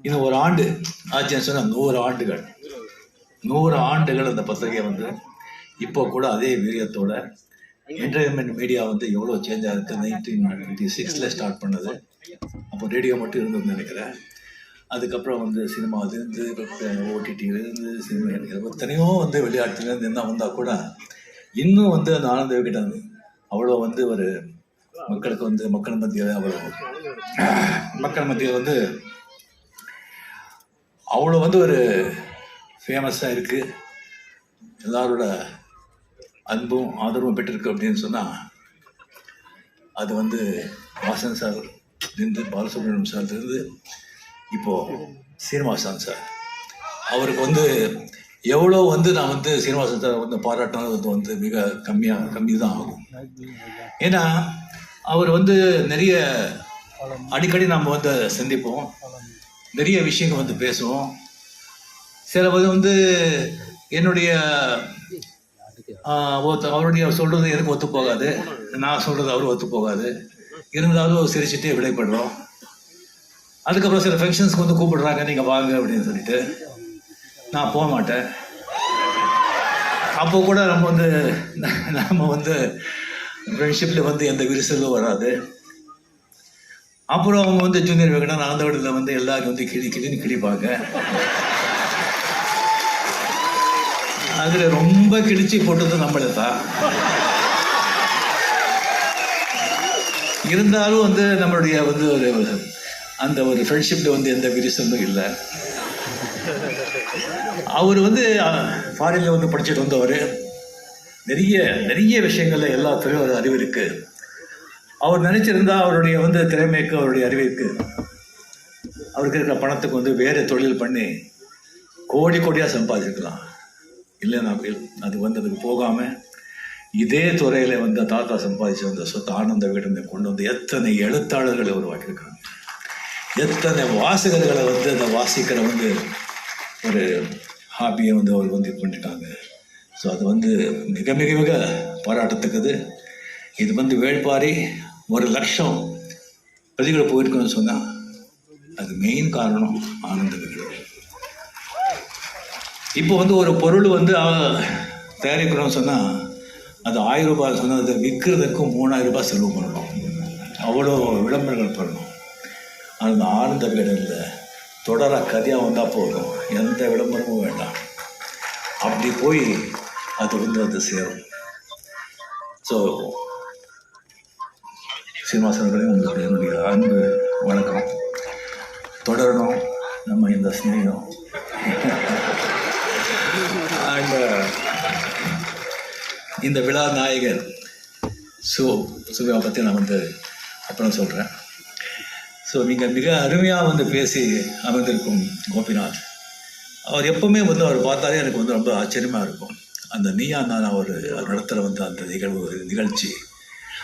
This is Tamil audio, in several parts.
இன்னும் ஒரு ஆண்டு ஆச்சுன்னு சொன்னால் 100 ஆண்டுகள் 100 ஆண்டுகள் அந்த பத்திரிகை வந்து இப்போ கூட அதே வீரியத்தோட என்டர்டைன்மெண்ட் மீடியா வந்து எவ்வளோ சேஞ்ச் ஆகிருக்கு. 1996 ஸ்டார்ட் பண்ணது. அப்போ ரேடியோ மட்டும் இருந்ததுன்னு நினைக்கிறேன். அதுக்கப்புறம் வந்து சினிமாவிலேருந்து ஓடிடியிலேருந்து சினிமா எத்தனையோ வந்து விளையாட்டுலேருந்து என்ன வந்தால் கூட இன்னும் வந்து அந்த ஆனந்த விகடன் அவ்வளோ வந்து ஒரு மக்களுக்கு வந்து மக்கள் மத்தியில் வந்து அவ்வளோ வந்து ஒரு ஃபேமஸாக இருக்குது. எல்லாரோட அன்பும் ஆதரவும் பெற்றிருக்கு அப்படின்னு சொன்னால் அது வந்து வாசன் சார்லேருந்து பாலசுப்ரமணியம் சார்லேருந்து இப்போது சீனிவாசன் சார் அவருக்கு வந்து எவ்வளோ வந்து நான் வந்து சீனிவாசன் சார் வந்து பாராட்டினது வந்து மிக கம்மி தான் ஆகும். ஏன்னா அவர் வந்து நிறைய அடிக்கடி நம்ம வந்து சந்திப்போம், நிறைய விஷயங்கள் வந்து பேசுவோம். சில வந்து என்னுடைய அவருடைய சொல்கிறது எனக்கு ஒத்து போகாது, நான் சொல்கிறது அவரு ஒத்து போகாது. இருந்தாலும் சிரிச்சுட்டே விடைபடுறோம். அதுக்கப்புறம் சில ஃபங்க்ஷன்ஸ்க்கு வந்து கூப்பிடுறாங்க, நீங்கள் வாங்க அப்படின்னு சொல்லிட்டு நான் போக மாட்டேன். அப்போ கூட நம்ம வந்து ஃப்ரெண்ட்ஷிப்பில் வந்து எந்த விரிசலும் வராது. அப்புறம் அவங்க வந்து ஜூனியர் விகடன் ஆனந்த விகடனில் வந்து எல்லாரும் வந்து கிளின்னு கிழிப்பாங்க. அதில் ரொம்ப கிழிச்சு போட்டது நம்மளை தான். இருந்தாலும் வந்து நம்மளுடைய வந்து அந்த ஒரு ஃப்ரெண்ட்ஷிப்பில் வந்து எந்த விரிசலும் இல்லை. அவர் வந்து ஃபாரினில் வந்து படிச்சுட்டு வந்தவர். நிறைய விஷயங்கள்ல எல்லாத்துலேயும் ஒரு அறிவு இருக்கு. அவர் நினைச்சிருந்தா அவருடைய வந்து திறமைக்கு அவருடைய அறிவிற்கு அவருக்கு இருக்கிற பணத்துக்கு வந்து வேறு தொழில் பண்ணி கோடியாக சம்பாதிச்சிருக்கலாம். இல்லைன்னா அது வந்து அதுக்கு போகாமல் இதே துறையில் வந்து தாத்தா சம்பாதிச்சு வந்த சொத்து ஆனந்த விகடனை கொண்டு வந்து எத்தனை எழுத்தாளர்களை உருவாக்கியிருக்காங்க, எத்தனை வாசகர்களை வந்து அந்த வாசிக்கிற வந்து ஒரு ஹாபியை வந்து அவர் வந்து இது பண்ணிட்டாங்க. ஸோ அது வந்து மிக மிக மிக பாராட்டத்துக்குது. இது வந்து வேள்பாரி 1,00,000 பிரதிகள் போயிருக்கோன்னு சொன்னால் அது மெயின் காரணம் ஆனந்த விகடன். இப்போ வந்து ஒரு பொருள் வந்து தயாரிக்கிறோம்னு சொன்னால் அது 1000 ரூபாய் சொன்னால் அது விற்கிறதுக்கும் 3000 ரூபாய் செலவு பண்ணணும், அவ்வளோ விளம்பரங்கள் பண்ணணும். அந்த ஆனந்த விகடனில் தொடர கதையாக வந்தால் போதும், எந்த விளம்பரமும் வேண்டாம். அப்படி போய் அது வந்து அது சேரும். ஸோ சீனிவாசன்களையும் உங்களுக்கு என்னுடைய அன்பு வணக்கம். தொடரணும் நம்ம இந்த ஸ்நேகம். அண்ட் இந்த விழா நாயகர் சுவியா பற்றி நான் வந்து அப்புறம் சொல்கிறேன். ஸோ நீங்கள் மிக அருமையாக வந்து பேசி அமர்ந்திருக்கும் கோபிநாத், அவர் எப்பவுமே வந்து அவர் பார்த்தாலே எனக்கு வந்து ரொம்ப ஆச்சரியமாக இருக்கும். அந்த நீயா நான் அவர் நடத்துகிற வந்து அந்த நிகழ்ச்சி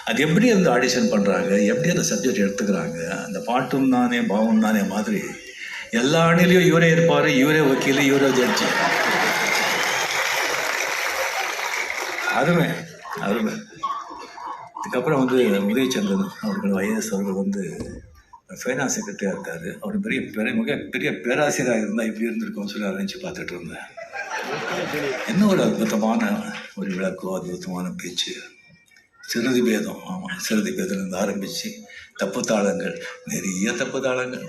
அது எப்படி அந்த ஆடிஷன் பண்ணுறாங்க, எப்படி அந்த சப்ஜெக்ட் எடுத்துக்கிறாங்க, அந்த பாட்டும் நானே பாவம் தானே மாதிரி எல்லா அணிலையும் இவரே இருப்பார், இவரே வக்கீல், இவரே ஜட்ஜி. அருமை. அதுக்கப்புறம் வந்து உதயச்சந்திரன் அவர்கள் IAS அவர்கள் வந்து ஃபைனான்ஸ் செக்ரட்டரியாக இருக்கார். அவர் மிகப்பெரிய பேராசிரியராக இருந்தால் இப்படி இருந்திருக்கோம்னு சொல்லி ஆரம்பித்து பார்த்துட்டு இருந்தேன். என்ன ஒரு அற்புதமான ஒரு விளக்கம், அற்புதமான பேச்சு. சிறுதி பேதம், ஆமாம், சிறுதி பேதம்லேருந்து ஆரம்பித்து தப்பு தாளங்கள், நிறைய தப்பு தாளங்கள்.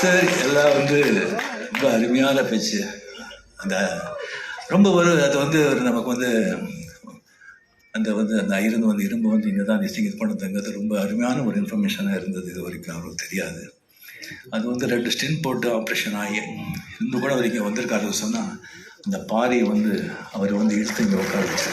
சரி, எல்லாம் வந்து ரொம்ப அருமையான பேச்சு. அந்த ரொம்ப அது வந்து நமக்கு வந்து அந்த இருந்து வந்து இரும்பு வந்து இங்கே தான் இது பண்ணதுங்கிறது ரொம்ப அருமையான ஒரு இன்ஃபர்மேஷனாக இருந்தது. இது வரைக்கும் அவங்களுக்கு தெரியாது. அது வந்து 2 ஸ்டின் போட்டு ஆப்ரேஷன் ஆகி இன்னும் கூட அவர் இங்கே வந்திருக்காரு சொன்னால் அந்த பாரியை வந்து அவர் வந்து இழுத்து இங்கே உட்கார வச்சு